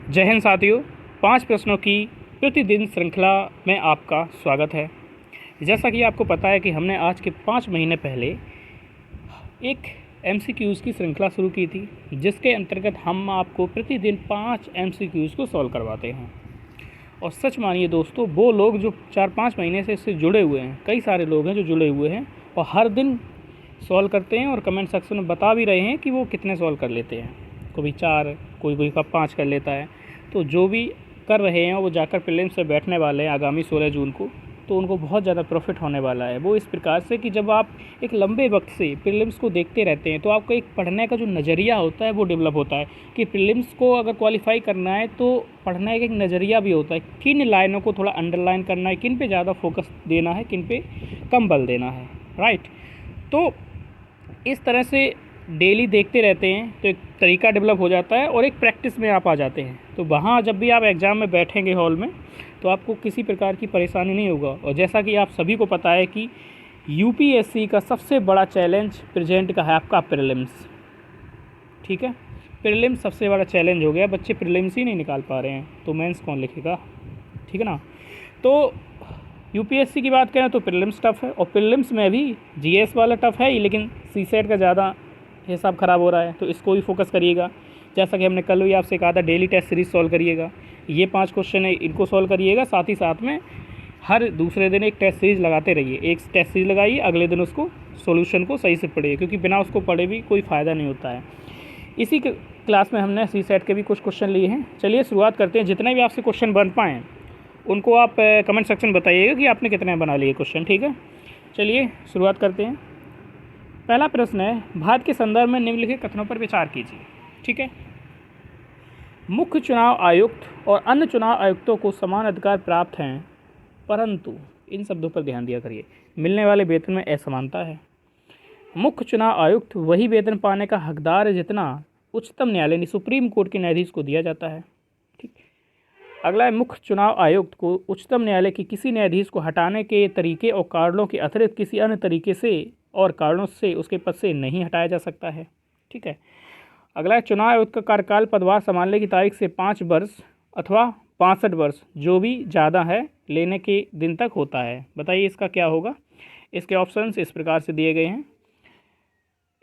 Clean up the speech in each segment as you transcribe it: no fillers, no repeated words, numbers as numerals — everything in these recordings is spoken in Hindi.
जय हिंद साथियों, 5 प्रश्नों की प्रतिदिन श्रृंखला में आपका स्वागत है। जैसा कि आपको पता है कि हमने आज के 5 महीने पहले एक एमसीक्यूज़ की श्रृंखला शुरू की थी, जिसके अंतर्गत हम आपको प्रतिदिन 5 एमसीक्यूज़ को सॉल्व करवाते हैं। और सच मानिए दोस्तों, वो लोग जो 4-5 महीने से इससे जुड़े हुए हैं, कई सारे लोग हैं जो जुड़े हुए हैं और हर दिन सॉल्व करते हैं और कमेंट सेक्शन में बता भी रहे हैं कि वो कितने सॉल्व कर लेते हैं। कभी 4, कोई 5 कर लेता है। तो जो भी कर रहे हैं वो जाकर प्रीलिम्स से बैठने वाले हैं आगामी 16 जून को, तो उनको बहुत ज़्यादा प्रॉफिट होने वाला है। वो इस प्रकार से कि जब आप एक लंबे वक्त से प्रीलिम्स को देखते रहते हैं तो आपका एक पढ़ने का जो नज़रिया होता है वो डेवलप होता है कि प्रीलिम्स को अगर क्वालिफाई करना है तो पढ़ने का एक नज़रिया भी होता है, किन लाइनों को थोड़ा अंडरलाइन करना है, किन पे ज़्यादा फोकस देना है, किन पे कम बल देना है, राइट। तो इस तरह से डेली देखते रहते हैं तो एक तरीका डेवलप हो जाता है और एक प्रैक्टिस में आप आ जाते हैं। तो वहाँ जब भी आप एग्ज़ाम में बैठेंगे हॉल में तो आपको किसी प्रकार की परेशानी नहीं होगा। और जैसा कि आप सभी को पता है कि यूपीएससी का सबसे बड़ा चैलेंज प्रेजेंट का है आपका प्रीलिम्स, ठीक है। प्रीलिम्स सबसे बड़ा चैलेंज हो गया, बच्चे प्रीलिम्स ही नहीं निकाल पा रहे हैं तो मेंस कौन लिखेगा, ठीक है ना। तो यूपीएससी की बात करें तो प्रीलिम्स टफ़ है और प्रीलिम्स में भी जीएस वाला टफ़ है ही, लेकिन सीसेट का ज़्यादा हिसाब ख़राब हो रहा है, तो इसको भी फोकस करिएगा। जैसा कि हमने कल भी आपसे कहा था, डेली टेस्ट सीरीज़ सॉल्व करिएगा। ये 5 क्वेश्चन है, इनको सॉल्व करिएगा। साथ ही साथ में हर दूसरे दिन एक टेस्ट सीरीज़ लगाते रहिए। एक टेस्ट सीरीज़ लगाइए, अगले दिन उसको सॉल्यूशन को सही से पढ़िए, क्योंकि बिना उसको पढ़े भी कोई फ़ायदा नहीं होता है। इसी क्लास में हमने सीसेट के भी कुछ क्वेश्चन लिए हैं। चलिए शुरुआत करते हैं। जितने भी आपसे क्वेश्चन बन पाएँ उनको आप कमेंट सेक्शन बताइएगा कि आपने कितने बना लिए क्वेश्चन, ठीक है। चलिए शुरुआत करते हैं। पहला प्रश्न है, भारत के संदर्भ में निम्नलिखित कथनों पर विचार कीजिए, ठीक है। मुख्य चुनाव आयुक्त और अन्य चुनाव आयुक्तों को समान अधिकार प्राप्त हैं, परंतु इन शब्दों पर ध्यान दिया करिए। मिलने वाले वेतन में असमानता है। मुख्य चुनाव आयुक्त वही वेतन पाने का हकदार है जितना उच्चतम न्यायालय यानी सुप्रीम कोर्ट के न्यायाधीश को दिया जाता है, ठीक। अगला है, मुख्य चुनाव आयुक्त को उच्चतम न्यायालय के किसी न्यायाधीश को हटाने के तरीके और कारणों के अतिरिक्त किसी अन्य तरीके से और कारणों से उसके पद से नहीं हटाया जा सकता है, ठीक है। अगला है, चुनाव आयुक्त का कार्यकाल पदभार संभालने की तारीख से 5 वर्ष अथवा 65 वर्ष जो भी ज़्यादा है लेने के दिन तक होता है। बताइए इसका क्या होगा। इसके ऑप्शंस इस प्रकार से दिए गए हैं,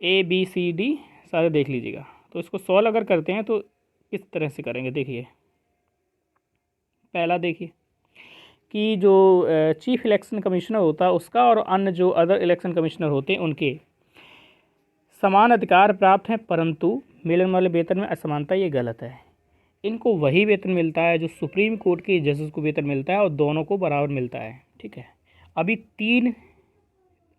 ABCD सारे देख लीजिएगा। तो इसको सॉल्व अगर करते हैं तो किस तरह से करेंगे, देखिए। पहला देखिए कि जो चीफ इलेक्शन कमिश्नर होता है उसका और अन्य जो अदर इलेक्शन कमिश्नर होते हैं उनके समान अधिकार प्राप्त हैं, परंतु मिलने वाले वेतन में असमानता, ये गलत है। इनको वही वेतन मिलता है जो सुप्रीम कोर्ट के जजेस को वेतन मिलता है और दोनों को बराबर मिलता है, ठीक है।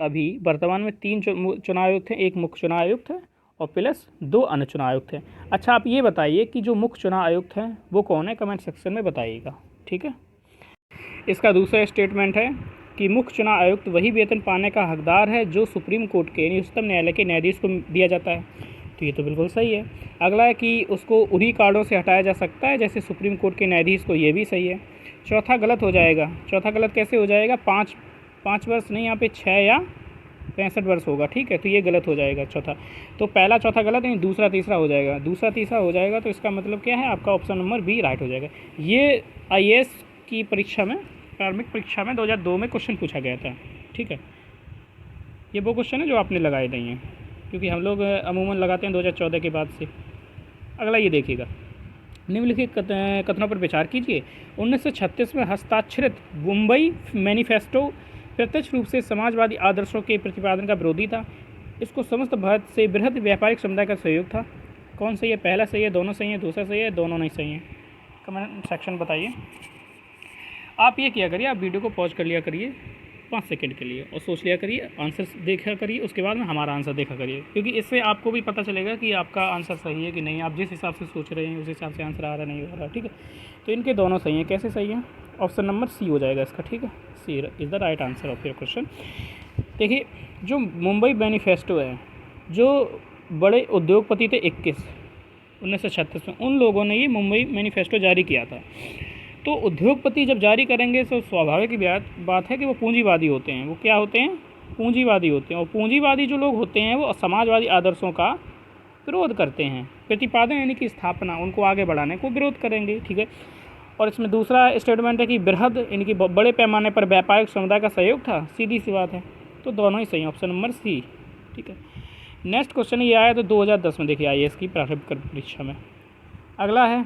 अभी वर्तमान में 3 चुनाव आयुक्त हैं, एक मुख्य चुनाव आयुक्त है और प्लस 2 अन्य चुनाव आयुक्त हैं। अच्छा, आप ये बताइए कि जो मुख्य चुनाव आयुक्त हैं वो कौन है, कमेंट सेक्शन में बताइएगा, ठीक है। इसका दूसरा स्टेटमेंट है कि मुख्य चुनाव आयुक्त वही वेतन पाने का हकदार है जो सुप्रीम कोर्ट के यानी उच्चतम न्यायालय के न्यायाधीश को दिया जाता है, तो ये तो बिल्कुल सही है। अगला है कि उसको उन्हीं कारणों से हटाया जा सकता है जैसे सुप्रीम कोर्ट के न्यायाधीश को, ये भी सही है। चौथा गलत हो जाएगा। चौथा गलत कैसे हो जाएगा, 5 वर्ष नहीं, यहाँ पे 6 या 65 वर्ष होगा, ठीक है। तो ये गलत हो जाएगा चौथा। तो पहला चौथा गलत नहीं, दूसरा तीसरा हो जाएगा। दूसरा तीसरा हो जाएगा तो इसका मतलब क्या है, आपका ऑप्शन नंबर बी राइट हो जाएगा। ये IAS की परीक्षा में, प्रारंभिक परीक्षा में 2002 में क्वेश्चन पूछा गया था, ठीक है। ये वो क्वेश्चन है जो आपने लगाए नहीं हैं, क्योंकि हम लोग अमूमन लगाते हैं 2014 के बाद से। अगला ये देखिएगा, निम्नलिखित कथनों पर विचार कीजिए। 1936 में हस्ताक्षरित मुंबई मैनिफेस्टो प्रत्यक्ष रूप से समाजवादी आदर्शों के प्रतिपादन का विरोधी था। इसको समस्त भारत से बृहद व्यापारिक समुदाय का सहयोग था। कौन सही है, पहला सही है, दोनों सही है, दूसरा सही है, दोनों नहीं सही है, कमेंट सेक्शन बताइए। आप ये किया करिए, आप वीडियो को पॉज कर लिया करिए 5 सेकंड के लिए और सोच लिया करिए, आंसर देखा करिए, उसके बाद में हमारा आंसर देखा करिए, क्योंकि इससे आपको भी पता चलेगा कि आपका आंसर सही है कि नहीं। आप जिस हिसाब से सोच रहे हैं उस हिसाब से आंसर आ रहा नहीं हो रहा, ठीक है। तो इनके दोनों सही हैं। कैसे सही हैं, ऑप्शन नंबर सी हो जाएगा इसका, ठीक है। C is the right answer of your question. देखिए, जो मुंबई मैनिफेस्टो है, जो बड़े उद्योगपति थे 1936 में, उन लोगों ने ये मुंबई मैनिफेस्टो जारी किया था। तो उद्योगपति जब जारी करेंगे तो स्वाभाविक की बात है कि वो पूंजीवादी होते हैं। वो क्या होते हैं, पूंजीवादी होते हैं। और पूंजीवादी जो लोग होते हैं वो समाजवादी आदर्शों का विरोध करते हैं, प्रतिपादन यानी कि स्थापना, उनको आगे बढ़ाने को विरोध करेंगे, ठीक है। और इसमें दूसरा स्टेटमेंट है कि बृहद यानी कि बड़े पैमाने पर व्यापारिक समुदाय का सहयोग था, सीधी सी बात है, तो दोनों ही सही, ऑप्शन नंबर सी, ठीक है। नेक्स्ट क्वेश्चन ये आया तो 2010 में, देखिए IAS की प्रारंभिक परीक्षा में। अगला है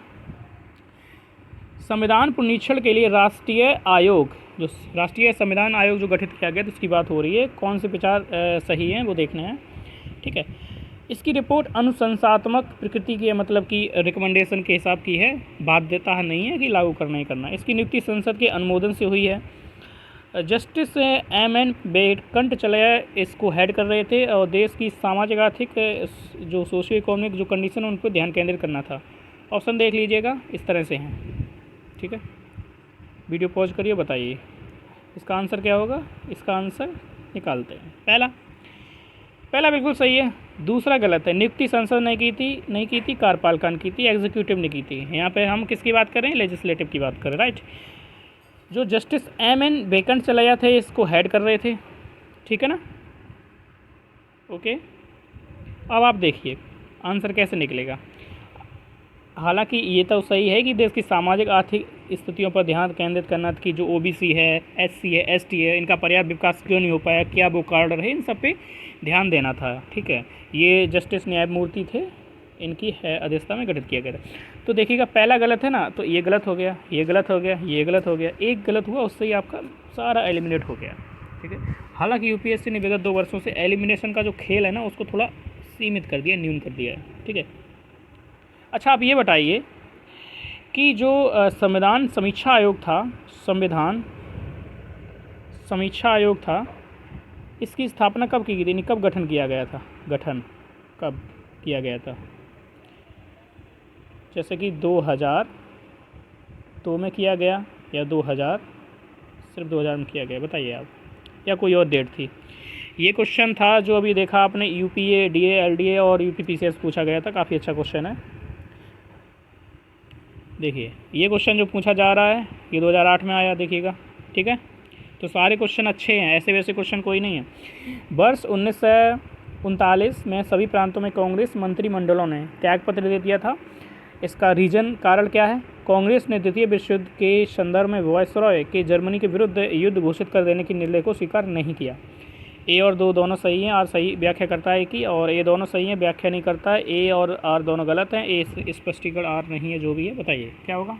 संविधान पुनरीक्षण के लिए राष्ट्रीय आयोग, जो राष्ट्रीय संविधान आयोग जो गठित किया गया तो उसकी बात हो रही है, कौन से विचार सही हैं वो देखना है, ठीक है। इसकी रिपोर्ट अनुशंसात्मक प्रकृति की है, मतलब कि रिकमेंडेशन के हिसाब की है, बाध्यता नहीं है कि लागू करना ही करना। इसकी नियुक्ति संसद के अनुमोदन से हुई है। जस्टिस MN वेंकटचलैया इसको हेड कर रहे थे और देश की सामाजिक आर्थिक जो सोशियो इकोनॉमिक जो कंडीशन है उन पर ध्यान केंद्रित करना था। ऑप्शन देख लीजिएगा, इस तरह से हैं, ठीक है। वीडियो पॉज करिए, बताइए इसका आंसर क्या होगा। इसका आंसर निकालते हैं। पहला बिल्कुल सही है, दूसरा गलत है। नियुक्ति संसद ने नहीं की थी, कार्यपालिका ने की थी, एग्जीक्यूटिव ने की थी। यहाँ पे हम किसकी बात करें, लेजिस्लेटिव की बात करें, राइट। जो जस्टिस MN वेंकटचलैया थे इसको हेड कर रहे थे, ठीक है ना, ओके। अब आप देखिए आंसर कैसे निकलेगा। हालांकि ये तो सही है कि देश की सामाजिक आर्थिक स्थितियों पर ध्यान केंद्रित करना कि जो OBC है, SC है, ST है, इनका पर्याप्त विकास क्यों नहीं हो पाया, क्या वो कार्ड रहे, इन सब पे ध्यान देना था, ठीक है। ये जस्टिस न्यायमूर्ति थे, इनकी है अध्यक्षता में गठित किया गया था। तो देखिएगा पहला गलत है ना, तो ये गलत हो गया, ये गलत हो गया, ये गलत हो गया, एक गलत हुआ, उससे ही आपका सारा एलिमिनेट हो गया, ठीक है। हालांकि UPSC ने विगत 2 वर्षों से एलिमिनेशन का जो खेल है ना उसको थोड़ा सीमित कर दिया, न्यून कर दिया है, ठीक है। अच्छा आप ये बताइए कि जो संविधान समीक्षा आयोग था, इसकी स्थापना कब की गई थी, कब गठन किया गया था, गठन कब किया गया था। जैसे कि 2002 में किया गया या 2000, सिर्फ 2000 में किया गया, बताइए आप, या कोई और डेट थी। ये क्वेश्चन था जो अभी देखा आपने UPA, DA, LDA और UPPCS पूछा गया था, काफ़ी अच्छा क्वेश्चन है। देखिए ये क्वेश्चन जो पूछा जा रहा है ये 2008 में आया, देखिएगा, ठीक है। तो सारे क्वेश्चन अच्छे हैं, ऐसे वैसे क्वेश्चन कोई नहीं है। वर्ष 1939 में सभी प्रांतों में कांग्रेस मंत्रिमंडलों ने त्यागपत्र दे दिया था। इसका रीजन कारण क्या है, कांग्रेस ने द्वितीय विश्व युद्ध के संदर्भ में वायसरॉय के जर्मनी के विरुद्ध युद्ध घोषित कर देने के निर्णय को स्वीकार नहीं किया। A और 2 दोनों सही हैं, R सही व्याख्या करता है कि, और A दोनों सही हैं, व्याख्या नहीं करता है। A और R दोनों गलत हैं, A स्पष्टीकरण R नहीं है, जो भी है बताइए क्या होगा।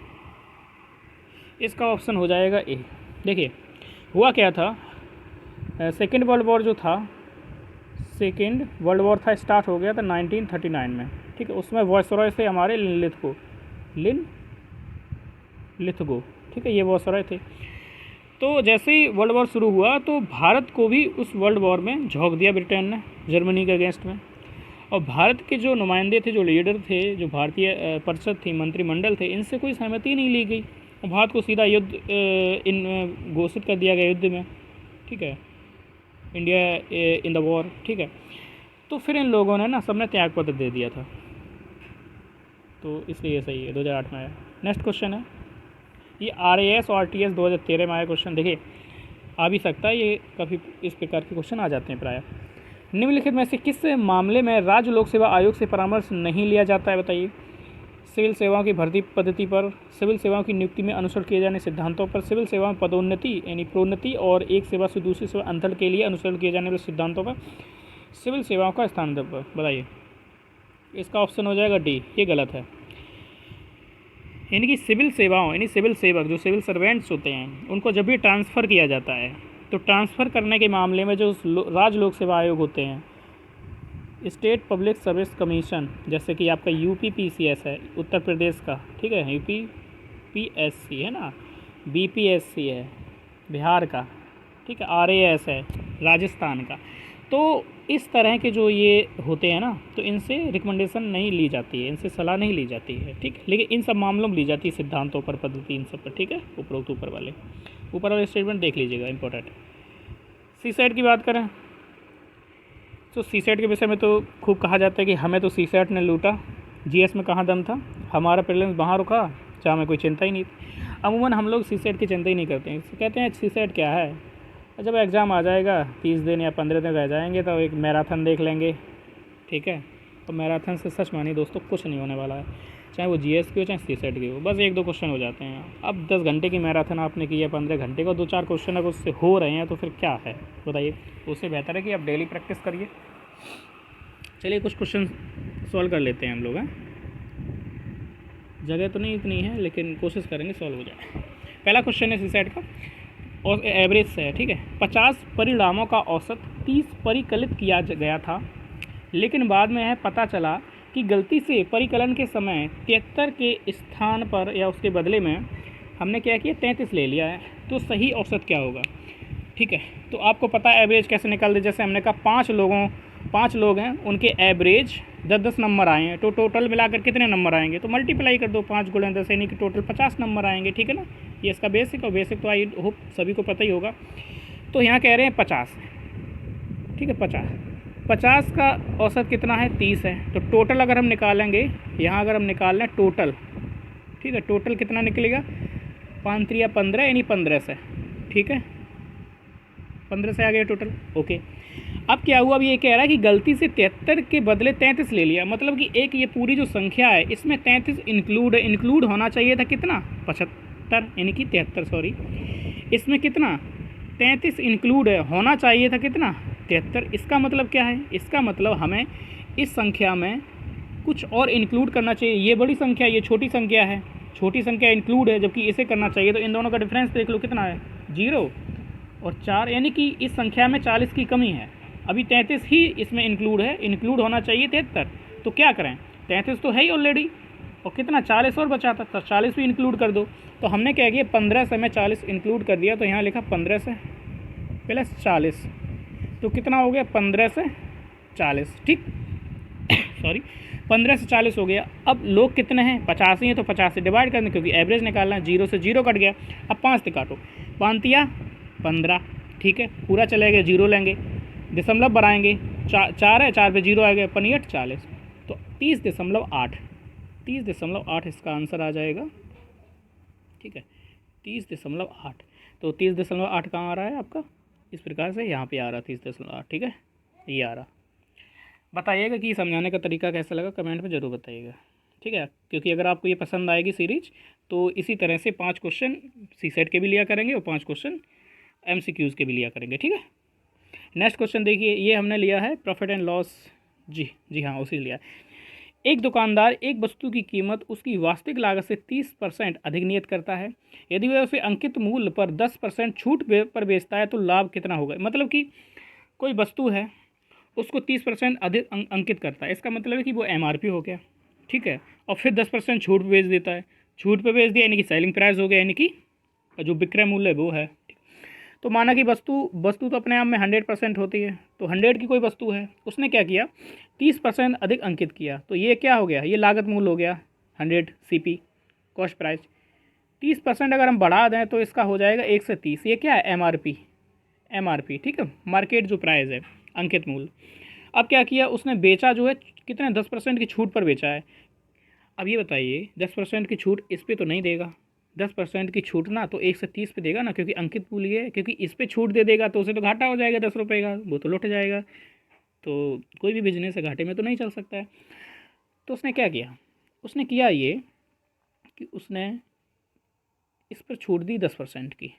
इसका ऑप्शन हो जाएगा A। देखिए हुआ क्या था, सेकेंड वर्ल्ड वॉर जो था, सेकेंड वर्ल्ड वॉर था, स्टार्ट हो गया था 1939 में, ठीक है। उसमें वायसरॉय से हमारे लिथगो, ठीक है, ये वायसरॉय थे। तो जैसे ही वर्ल्ड वॉर शुरू हुआ तो भारत को भी उस वर्ल्ड वॉर में झोंक दिया ब्रिटेन ने, जर्मनी के अगेंस्ट में। और भारत के जो नुमाइंदे थे, जो लीडर थे, जो भारतीय परिषद थी, मंत्रिमंडल थे, इनसे कोई सहमति नहीं ली गई और भारत को सीधा युद्ध घोषित कर दिया गया युद्ध में, ठीक है, इंडिया इन द वॉर, ठीक है। तो फिर इन लोगों ने ना सबने त्यागपत्र दे दिया था, तो इसलिए सही है, 2008 में आया। नेक्स्ट क्वेश्चन है, ये RAS और RTS 2013 में आया क्वेश्चन। देखिए आ भी सकता है, ये काफ़ी इस प्रकार के क्वेश्चन आ जाते हैं प्राय। निम्नलिखित में से किस मामले में राज्य लोक सेवा आयोग से परामर्श नहीं लिया जाता है, बताइए। सिविल सेवाओं की भर्ती पद्धति पर, सिविल सेवाओं की नियुक्ति में अनुसरण किए जाने सिद्धांतों पर, सिविल सेवा में पदोन्नति यानी प्रोन्नति और एक सेवा से दूसरी सेवा अंतर के लिए अनुसरण किए जाने वाले सिद्धांतों पर, सिविल सेवाओं का स्थानांतरण पर, बताइए। इसका ऑप्शन हो जाएगा D, ये गलत है। यानी कि सिविल सेवाओं यानी सिविल सेवक जो सिविल सर्वेंट्स होते हैं उनको जब भी ट्रांसफ़र किया जाता है तो ट्रांसफ़र करने के मामले में जो राज्य लोक सेवा आयोग होते हैं, स्टेट पब्लिक सर्विस कमीशन, जैसे कि आपका UPPCS है उत्तर प्रदेश का, ठीक है, UPPSC है ना, BPSC है बिहार का, ठीक है, RAS है राजस्थान का। तो इस तरह के जो ये होते हैं ना, तो इनसे रिकमेंडेशन नहीं ली जाती है, इनसे सलाह नहीं ली जाती है, ठीक। लेकिन इन सब मामलों में ली जाती है, सिद्धांतों पर, पद्धति, इन सब पर, ठीक है। उपरोक्त ऊपर वाले स्टेटमेंट देख लीजिएगा, इंपॉर्टेंट। CSAT की बात करें तो CSAT के विषय में तो खूब कहा जाता है कि हमें तो CSAT ने लूटा, GS में कहाँ दम था, हमारा प्रीलिम्स वहाँ रुका जहाँ हमें कोई चिंता ही नहीं थी। अमूमन हम लोग CSAT की चिंता ही नहीं करते हैं, कहते हैं CSAट क्या है, जब एग्ज़ाम आ जाएगा 30 दिन या 15 दिन रह जाएंगे तो एक मैराथन देख लेंगे, ठीक है, और मैराथन से सच मानिए दोस्तों कुछ नहीं होने वाला है, चाहे वो जीएस की हो चाहे सीसेट की हो, बस 1-2 क्वेश्चन हो जाते हैं। अब 10 घंटे की मैराथन आपने की है, 15 घंटे का 2-4 क्वेश्चन अगर उससे हो रहे हैं तो फिर क्या है बताइए। उससे बेहतर है कि आप डेली प्रैक्टिस करिए। चलिए कुछ क्वेश्चन सॉल्व कर लेते हैं हम लोग हैं। जगह तो नहीं इतनी है लेकिन कोशिश करेंगे सॉल्व हो जाए। पहला क्वेश्चन है सीसेट का और एवरेज से है, ठीक है। 50 परिणामों का औसत 30 परिकलित किया गया था, लेकिन बाद में यह पता चला कि गलती से परिकलन के समय 73 के स्थान पर या उसके बदले में हमने क्या किया 33 ले लिया है, तो सही औसत क्या होगा। ठीक है, तो आपको पता है एवरेज कैसे निकाल दे। जैसे हमने कहा 5 लोग हैं, उनके एवरेज 10-10 नंबर आए हैं, तो टोटल मिलाकर कितने नंबर आएंगे, तो मल्टीप्लाई कर दो 5 × 10 यानी कि टोटल 50 नंबर आएंगे। ठीक है ना, ये इसका बेसिक, और बेसिक तो आई होप सभी को पता ही होगा। तो यहाँ कह रहे हैं 50, ठीक है 50 का औसत कितना है 30 है, तो टोटल अगर हम निकालेंगे यहाँ, अगर हम निकाल लें टोटल, ठीक है, टोटल कितना निकलेगा 5 3 15 यानी 15 से, ठीक है 15 से आ गया टोटल। ओके, अब क्या हुआ, अब ये कह रहा है कि गलती से 73 के बदले 33 ले लिया, मतलब कि एक ये पूरी जो संख्या है इसमें 33 इंक्लूड है। इंक्लूड होना चाहिए था कितना 75 यानी कि 73, सॉरी इसमें कितना 33 इंक्लूड है, होना चाहिए था कितना 73। इसका मतलब क्या है, इसका मतलब हमें इस संख्या में कुछ और इंक्लूड करना चाहिए। ये बड़ी संख्या, ये छोटी संख्या है, छोटी संख्या इंक्लूड है, जबकि इसे करना चाहिए। तो इन दोनों का डिफरेंस देख लो कितना है 0 और 4, यानी कि इस संख्या में 40 की कमी है। अभी 33 ही इसमें इंक्लूड है, इंक्लूड होना चाहिए 73। तो क्या करें, 33 तो है ही ऑलरेडी, और कितना 40 और बचा था, तो 40 भी इंक्लूड कर दो। तो हमने क्या किया 15 से मैं 40 इंक्लूड कर दिया, तो यहाँ लिखा 15 से प्लस 40, तो कितना हो गया 15 से 40, ठीक सॉरी 15 से 40 हो गया। अब लोग कितने हैं 50 ही हैं, तो 50 से डिवाइड करना क्योंकि एवरेज निकालना है, 0 से 0 कट गया। अब 5 से काटो, 5 तिया 15, ठीक है पूरा चलेगा, 0 लेंगे, दशमलव बढ़ाएंगे, 4 है 4 पे 0 आ गया, 5 40, तो 30.8 इसका आंसर आ जाएगा। ठीक है 30.8, तो 30.8 कहाँ आ रहा है आपका, इस प्रकार से यहाँ पे आ रहा 30.8, ठीक है ये आ रहा। बताइएगा कि समझाने का तरीका कैसा लगा, कमेंट में ज़रूर बताइएगा, ठीक है। क्योंकि अगर आपको ये पसंद आएगी सीरीज तो इसी तरह से 5 क्वेश्चन सीसेट के भी लिया करेंगे और 5 क्वेश्चन एमसीक्यूज़ के भी लिया करेंगे, ठीक है। नेक्स्ट क्वेश्चन देखिए, ये हमने लिया है प्रॉफिट एंड लॉस, जी हाँ उसी लिया है। एक दुकानदार एक वस्तु की कीमत उसकी वास्तविक लागत से 30% अधिक नियत करता है। यदि वह उसे अंकित मूल्य पर 10% छूट पर बेचता है तो लाभ कितना होगा। मतलब कि कोई वस्तु है उसको 30% अधिक अंकित करता है, इसका मतलब है कि वो एमआरपी हो गया, ठीक है, और फिर 10% छूट पर बेच देता है। छूट पर बेच दिया यानी कि सेलिंग प्राइस हो गया, यानी कि जो विक्रय मूल्य है वो है। तो माना कि वस्तु तो अपने आप में 100% होती है, तो 100 की कोई वस्तु है, उसने क्या किया 30% अधिक अंकित किया, तो ये क्या हो गया, ये लागत मूल्य हो गया 100 CP कॉस्ट प्राइस। 30% अगर हम बढ़ा दें तो इसका हो जाएगा 1 से 30, ये क्या है एमआरपी, ठीक है मार्केट जो प्राइस है अंकित मूल्य। अब क्या किया उसने, बेचा जो है कितने 10% की छूट पर बेचा है। अब ये बताइए 10% की छूट इस पर तो नहीं देगा, 10% की छूट ना तो 1 से 30 पे देगा ना, क्योंकि अंकित मूल्य है, क्योंकि इस पे छूट दे देगा तो उसे तो घाटा हो जाएगा 10 रुपये का, वो तो लुट जाएगा। तो कोई भी बिजनेस है घाटे में तो नहीं चल सकता है। तो उसने क्या किया, उसने किया ये कि उसने इस पर छूट दी 10% की।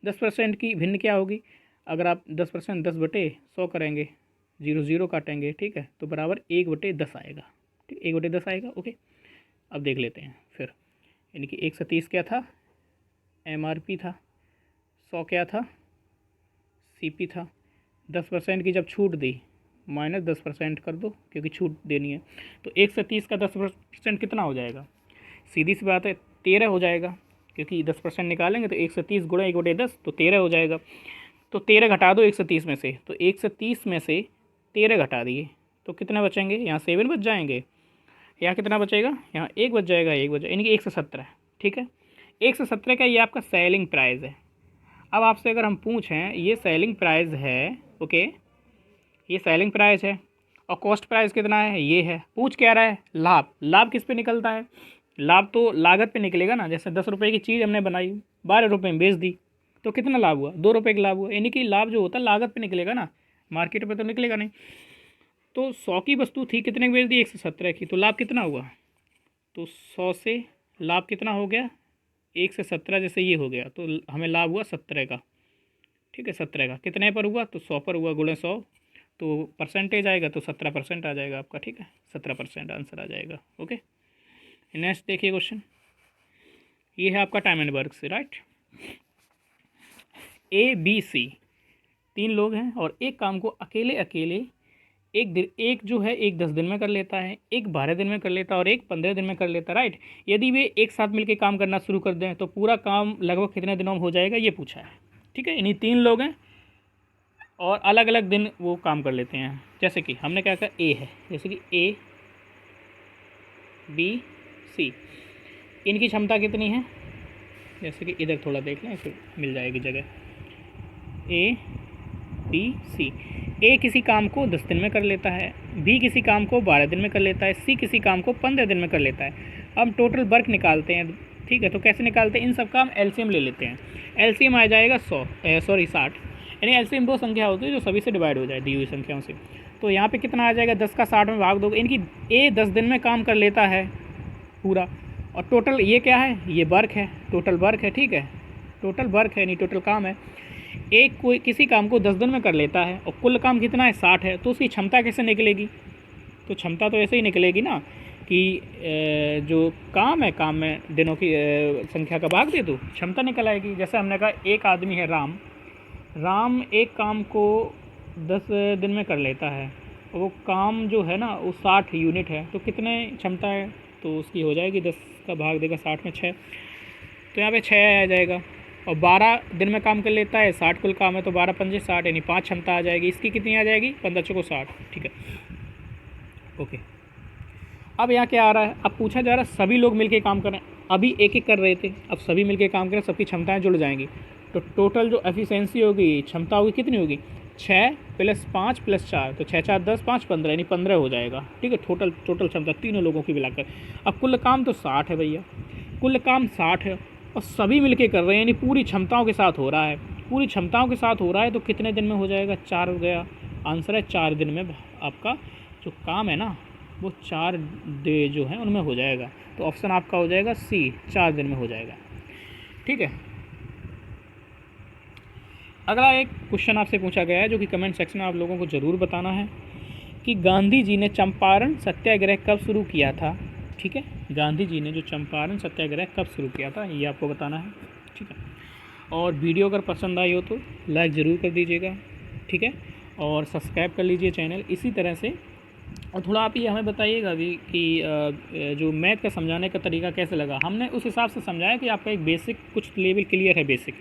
10% की भिन्न क्या होगी, अगर आप 10% 10/100 करेंगे, 0 काटेंगे, ठीक है, तो बराबर 1/10 आएगा, ठीक 1/10 आएगा। ओके, अब देख लेते हैं फिर, यानी कि 1 से 30 क्या था एमआरपी था, 100 क्या था सीपी था, 10% की जब छूट दी माइनस 10% कर दो क्योंकि छूट देनी है, तो 1 से 30 का 10% कितना हो जाएगा, सीधी सी बात है 13 हो जाएगा, क्योंकि 10% निकालेंगे तो 1 से 30 गुणा 1/10 तो 13 हो जाएगा। तो 13 घटा दो 1 से 30 में से, तो 1 से 30 में से 13 घटा दिए तो कितने बचेंगे, यहाँ 7 बच जाएंगे, यहाँ कितना बचेगा, यहाँ 1 बच जाएगा, 1 बच, यानी कि 1 से 17, ठीक है 1 से 17 का ये आपका सेलिंग प्राइस है। अब आपसे अगर हम पूछें ये सेलिंग प्राइस है, ओके ये सेलिंग प्राइस है, और कॉस्ट प्राइस कितना है ये है, पूछ क्या रहा है लाभ किस पे निकलता है, लाभ तो लागत पे निकलेगा ना। जैसे 10 रुपये की चीज़ हमने बनाई 12 रुपये में बेच दी तो कितना लाभ हुआ, 2 रुपये का लाभ हुआ, यानी कि लाभ जो होता है लागत पे निकलेगा ना, मार्केट पे तो निकलेगा नहीं। तो 100 की वस्तु थी, कितने की बेच दी? 117 की। तो लाभ कितना हुआ? तो 100 से लाभ कितना हो गया? 117 जैसे ये हो गया, तो हमें लाभ हुआ 17 का। ठीक है, 17 का कितने पर हुआ? तो 100 पर हुआ, गुणे 100, तो परसेंटेज आएगा तो 17% आ जाएगा आपका। ठीक है, 17% आंसर आ जाएगा। ओके, नेक्स्ट देखिए क्वेश्चन, ये है आपका टाइम एंड वर्क से, राइट। ए बी सी 3 लोग हैं और एक काम को अकेले अकेले एक जो है एक 10 दिन में कर लेता है, एक 12 दिन में कर लेता है और एक 15 दिन में कर लेता है, राइट। यदि वे एक साथ मिलकर काम करना शुरू कर दें तो पूरा काम लगभग कितने दिनों में हो जाएगा, ये पूछा है। ठीक है, यानी 3 लोग हैं और अलग अलग दिन वो काम कर लेते हैं। जैसे कि हमने क्या कहा, ए है, जैसे कि ए बी सी, इनकी क्षमता कितनी है? जैसे कि इधर थोड़ा देख लें, फिर मिल जाएगी जगह। ए बी सी, ए किसी काम को 10 दिन में कर लेता है, बी किसी काम को 12 दिन में कर लेता है, सी किसी काम को 15 दिन में कर लेता है। हम टोटल वर्क निकालते हैं। ठीक है, तो कैसे निकालते हैं? इन सब का हम एलसीएम ले लेते हैं। एलसीएम आ जाएगा 60, यानी एलसीएम वो संख्या होती है जो सभी से डिवाइड हो जाए दी हुई संख्याओं से। तो यहाँ पे कितना आ जाएगा? 10 का 60 में भाग दोगे, इनकी ए 10 दिन में काम कर लेता है पूरा, और टोटल ये क्या है? ये वर्क है, टोटल वर्क है। ठीक है, टोटल वर्क है, यानी टोटल काम है। एक कोई किसी काम को 10 दिन में कर लेता है और कुल काम कितना है? 60 है, तो उसकी क्षमता कैसे निकलेगी? तो क्षमता तो ऐसे ही निकलेगी ना कि जो काम है, काम में दिनों की संख्या का भाग दे दो, क्षमता निकल आएगी। जैसे हमने कहा एक आदमी है राम एक काम को 10 दिन में कर लेता है और वो काम जो है ना वो 60 यूनिट है, तो कितने क्षमता है? तो उसकी हो जाएगी 10 का भाग देगा 60 में 6, तो यहाँ पे 6 आ जाएगा। और 12 दिन में काम कर लेता है, 60 कुल काम है, तो 12 पंजे 60, यानी 5 क्षमता आ जाएगी। इसकी कितनी आ जाएगी? 15 चौको 60। ठीक है, ओके। अब यहाँ क्या आ रहा है? अब पूछा जा रहा है सभी लोग मिलके काम करें। अभी एक एक कर रहे थे, अब सभी मिलके काम करें, सबकी क्षमताएं जुड़ जाएंगी, तो टोटल जो एफिशिएंसी होगी, क्षमता होगी, कितनी होगी? 6 + 5 + 4, तो 6 4 10 5 15, यानी 15 हो जाएगा। ठीक है, टोटल क्षमता तीनों लोगों की मिलाकर। अब कुल काम तो 60 है भैया, कुल काम 60 है और सभी मिलके कर रहे हैं, यानी पूरी क्षमताओं के साथ हो रहा है। पूरी क्षमताओं के साथ हो रहा है तो कितने दिन में हो जाएगा? 4 हो गया। आंसर है 4 दिन में आपका जो काम है ना वो 4 डे जो है उनमें हो जाएगा। तो ऑप्शन आपका हो जाएगा सी, 4 दिन में हो जाएगा। ठीक है, अगला एक क्वेश्चन आपसे पूछा गया है जो कि कमेंट सेक्शन में आप लोगों को ज़रूर बताना है कि गांधी जी ने चंपारण सत्याग्रह कब शुरू किया था। ठीक है, गांधी जी ने जो चंपारण सत्याग्रह कब शुरू किया था ये आपको बताना है। ठीक है, और वीडियो अगर पसंद आई हो तो लाइक ज़रूर कर दीजिएगा। ठीक है, और सब्सक्राइब कर लीजिए चैनल इसी तरह से। और थोड़ा आप ये हमें बताइएगा भी कि जो मैथ का समझाने का तरीका कैसे लगा। हमने उस हिसाब से समझाया कि आपका एक बेसिक कुछ लेवल क्लियर है, बेसिक,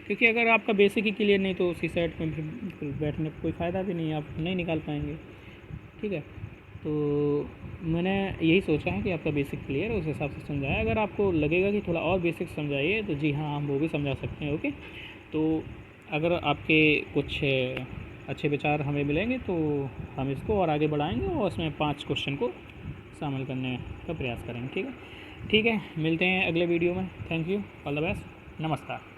क्योंकि अगर आपका बेसिक ही क्लियर नहीं तो उसी साइड में फिर बैठने का कोई फ़ायदा भी नहीं है, आप नहीं निकाल पाएंगे। ठीक है, तो मैंने यही सोचा है कि आपका बेसिक क्लियर है, उस हिसाब से समझाया। अगर आपको लगेगा कि थोड़ा और बेसिक समझाइए तो जी हाँ, हम वो भी समझा सकते हैं। ओके, तो अगर आपके कुछ अच्छे विचार हमें मिलेंगे तो हम इसको और आगे बढ़ाएंगे और उसमें 5 क्वेश्चन को शामिल करने का प्रयास करेंगे। ठीक है, मिलते हैं अगले वीडियो में। Thank you, all the best, नमस्कार।